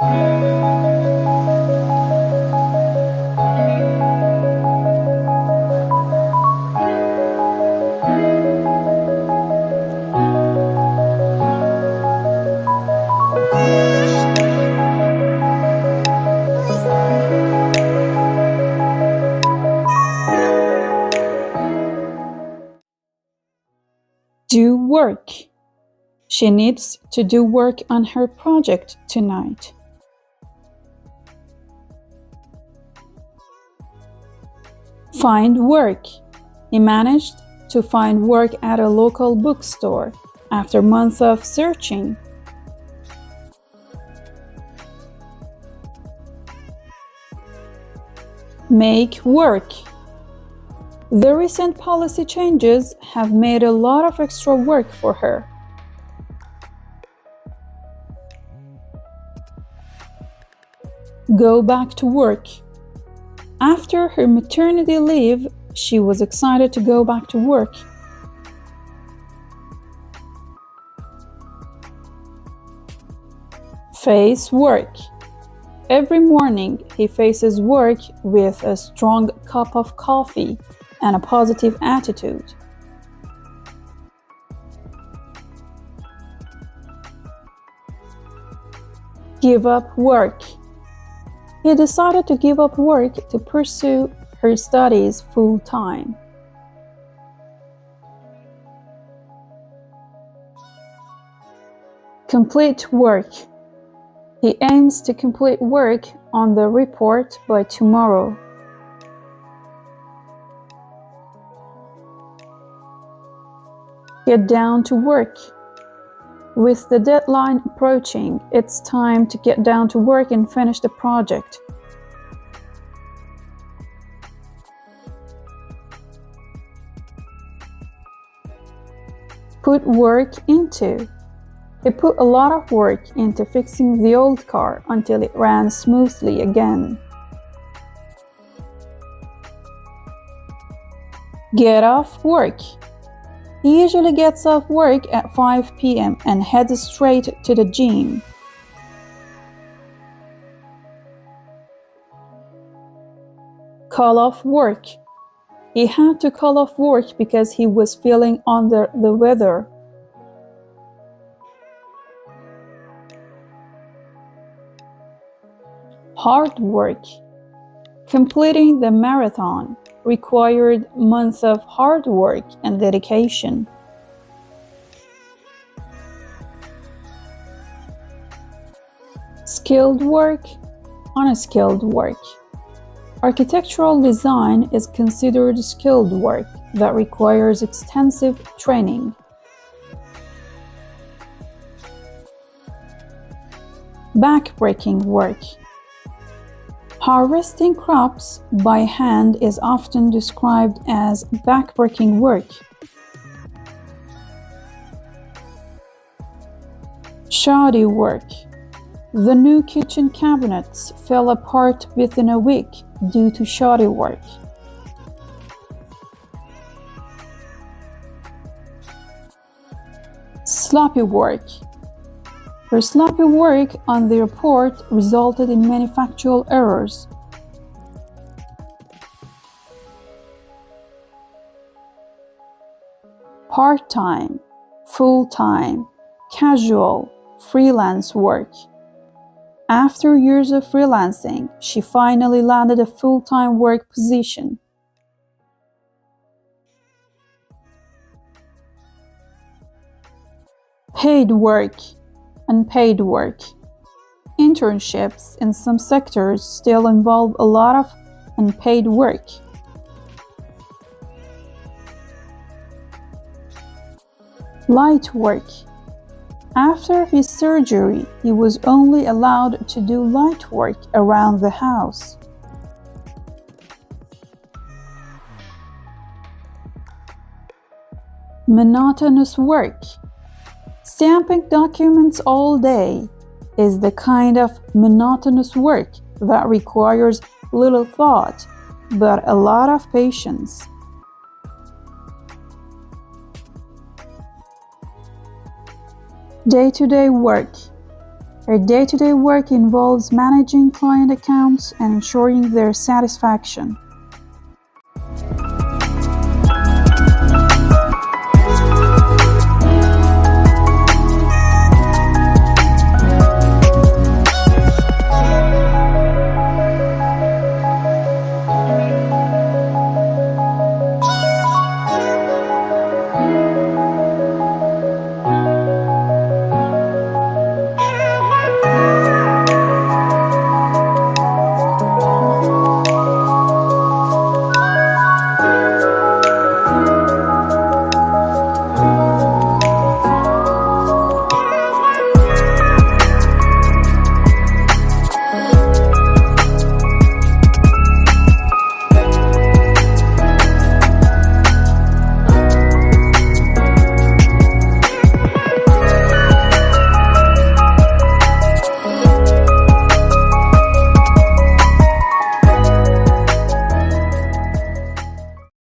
Do work. She needs to do work on her project tonight. Find work. He managed to find work at a local bookstore after months of searching. Make work. The recent policy changes have made a lot of extra work for her. Go back to work. After her maternity leave, she was excited to go back to work. Face work. Every morning, he faces work with a strong cup of coffee and a positive attitude. Give up work. He decided to give up work to pursue her studies full-time. Complete work. He aims to complete work on the report by tomorrow. Get down to work. With the deadline approaching, it's time to get down to work and finish the project. Put work into. He put a lot of work into fixing the old car until it ran smoothly again. Get off work. He usually gets off work at 5 p.m. and heads straight to the gym. Call off work. He had to call off work because he was feeling under the weather. Hard work. Completing the marathon required months of hard work and dedication. Skilled work, unskilled work. Architectural design is considered skilled work that requires extensive training. Backbreaking work. Harvesting crops by hand is often described as backbreaking work. Shoddy work. The new kitchen cabinets fell apart within a week due to shoddy work. Sloppy work. Her sloppy work on the report resulted in many factual errors. Part-time, full-time, casual, freelance work. After years of freelancing, she finally landed a full-time work position. Paid work. Unpaid work. Internships in some sectors still involve a lot of unpaid work. Light work. After his surgery, he was only allowed to do light work around the house. Monotonous work. Stamping documents all day is the kind of monotonous work that requires little thought, but a lot of patience. Day-to-day work. Her day-to-day work involves managing client accounts and ensuring their satisfaction.